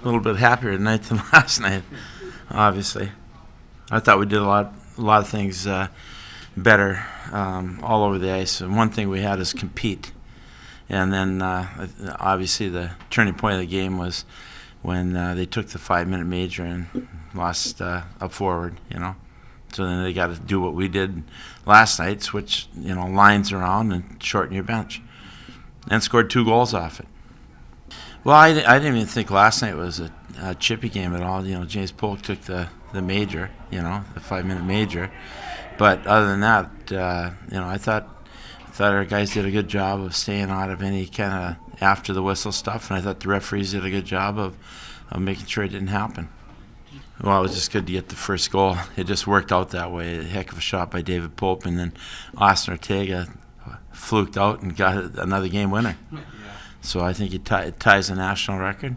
a little bit happier tonight than last night, obviously. I thought we did a lot of things better all over the ice. And one thing we had is compete. And then obviously the turning point of the game was when they took the 5-minute major and lost up forward, So then they got to do what we did last night, switch, lines around and shorten your bench. And scored 2 goals off it. Well, I didn't even think last night was a chippy game at all. James Polk took the major, the 5-minute major. But other than that, I thought our guys did a good job of staying out of any kind of after the whistle stuff, and I thought the referees did a good job of making sure it didn't happen. Well, it was just good to get the first goal. It just worked out that way. A heck of a shot by David Pope, and then Austin Ortega fluked out and got another game winner. So I think it ties the national record.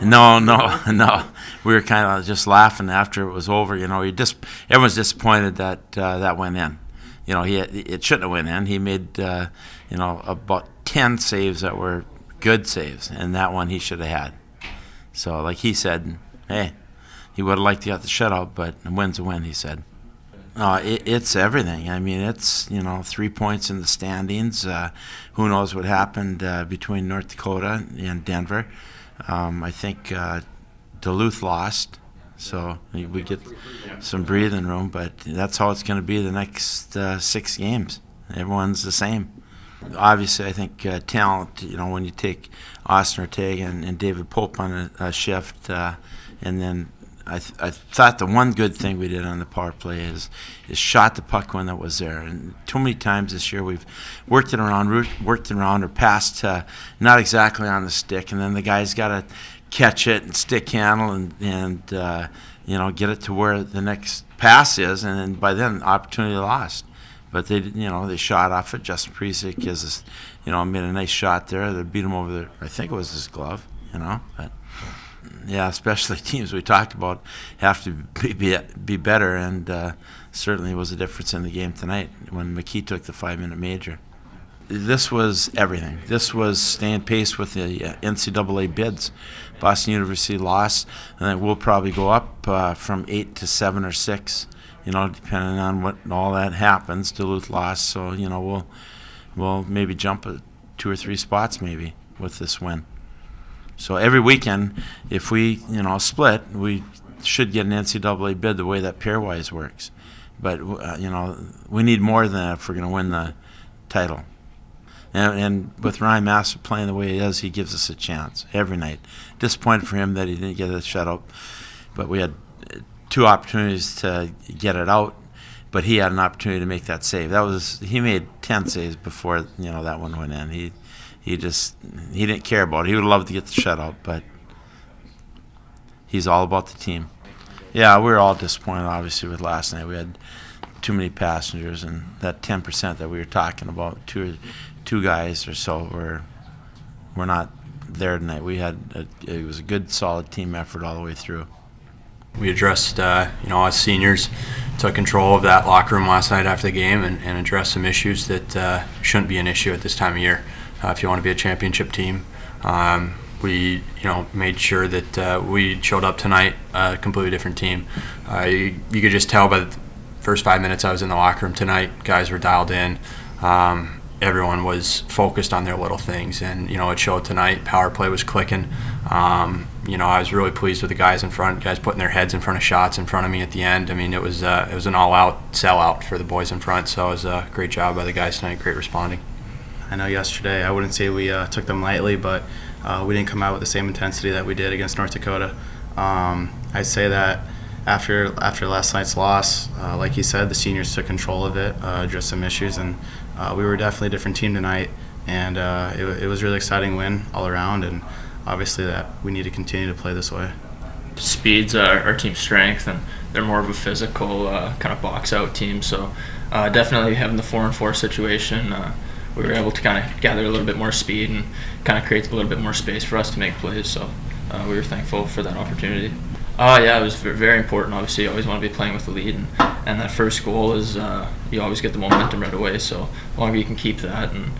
No. We were kind of just laughing after it was over. Everyone's disappointed that went in. It shouldn't have went in. He made about 10 saves that were good saves, and that one he should have had. So like he said, hey, he would have liked to get the shutout, but a win's a win, he said. It's everything. I mean, it's 3 points in the standings. Who knows what happened between North Dakota and Denver? I think Duluth lost, so we get some breathing room. But that's how it's going to be the next 6 games. Everyone's the same. Obviously, I think talent. When you take Austin Ortega and David Pope on a shift, and then. I thought the one good thing we did on the power play is shot the puck when it was there. And too many times this year we've worked it around or passed not exactly on the stick, and then the guy's got to catch it and stick handle and get it to where the next pass is, and then by then opportunity lost. But they shot off it. Justin Presic made a nice shot there. They beat him over there. I think it was his glove, but. Yeah, especially teams we talked about have to be better, and certainly was a difference in the game tonight when McKee took the 5-minute major. This was everything. This was staying pace with the NCAA bids. Boston University lost, and then we'll probably go up from 8 to 7 or 6, depending on what all that happens. Duluth lost, so we'll maybe jump 2 or 3 spots maybe with this win. So every weekend, if we, split, we should get an NCAA bid the way that pairwise works. But, we need more than that if we're going to win the title. And with Ryan Massa playing the way he is, he gives us a chance every night. Disappointed for him that he didn't get a shutout, but we had 2 opportunities to get it out, but he had an opportunity to make that save. He made 10 saves before, that one went in. He didn't care about it. He would love to get the shutout, but he's all about the team. Yeah, we were all disappointed, obviously, with last night. We had too many passengers, and that 10% that we were talking about, two guys or so, were not there tonight. It was a good, solid team effort all the way through. We addressed, as seniors, took control of that locker room last night after the game and addressed some issues that shouldn't be an issue at this time of year. If you want to be a championship team, we made sure that we showed up tonight a completely different team. You could just tell by the first 5 minutes I was in the locker room tonight. Guys were dialed in. Everyone was focused on their little things, and it showed tonight. Power play was clicking. I was really pleased with the guys in front. Guys putting their heads in front of shots in front of me at the end. I mean, it was an all-out sellout for the boys in front. So it was a great job by the guys tonight. Great responding. I know yesterday I wouldn't say we took them lightly, but we didn't come out with the same intensity that we did against North Dakota. I'd say that after last night's loss, like you said, the seniors took control of it, addressed some issues, and we were definitely a different team tonight. And it was a really exciting win all around, and obviously that we need to continue to play this way. Speed's our team's strength, and they're more of a physical kind of box-out team. So definitely having the 4-on-4 situation, we were able to kind of gather a little bit more speed and kind of create a little bit more space for us to make plays. So we were thankful for that opportunity. Yeah, it was very important. Obviously, you always want to be playing with the lead, and that first goal is you always get the momentum right away. So the longer you can keep that, and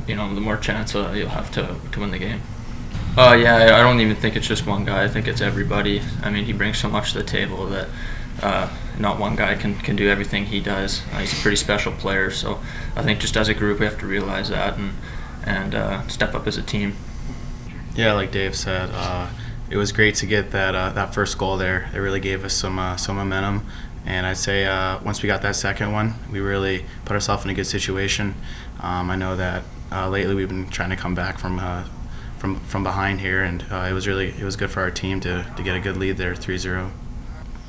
the more chance you'll have to win the game. Yeah, I don't even think it's just one guy. I think it's everybody. I mean, he brings so much to the table that not one guy can do everything he does. He's a pretty special player, so I think just as a group we have to realize that and step up as a team. Yeah, like Dave said, it was great to get that first goal there. It really gave us some momentum, and I'd say once we got that second one, we really put ourselves in a good situation. I know that lately we've been trying to come back from behind here, and it was good for our team to get a good lead there, 3-0.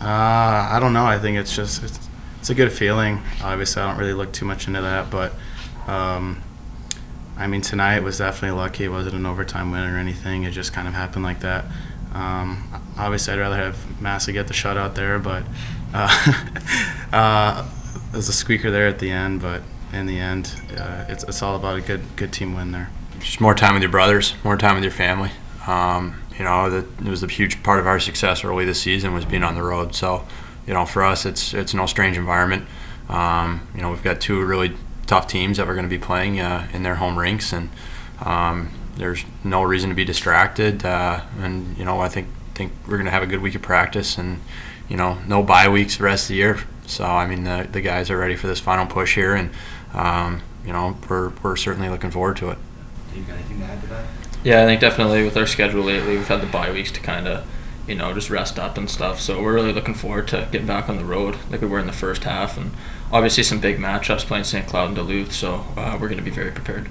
I don't know. I think it's a good feeling. Obviously, I don't really look too much into that, but I mean, tonight was definitely lucky. It wasn't an overtime win or anything. It just kind of happened like that. Obviously, I'd rather have Massa get the shutout there, but there's a squeaker there at the end. But in the end, it's all about a good team win there. Just more time with your brothers, more time with your family. It was a huge part of our success early this season was being on the road. So, for us, it's no strange environment. We've got two really tough teams that we're going to be playing in their home rinks, and there's no reason to be distracted. I think we're going to have a good week of practice, and no bye weeks the rest of the year. So I mean, the guys are ready for this final push here, and we're certainly looking forward to it. Do you got anything to add to that? Yeah, I think definitely with our schedule lately, we've had the bye weeks to kind of, just rest up and stuff. So we're really looking forward to getting back on the road like we were in the first half. And obviously some big matchups playing St. Cloud and Duluth, so we're going to be very prepared.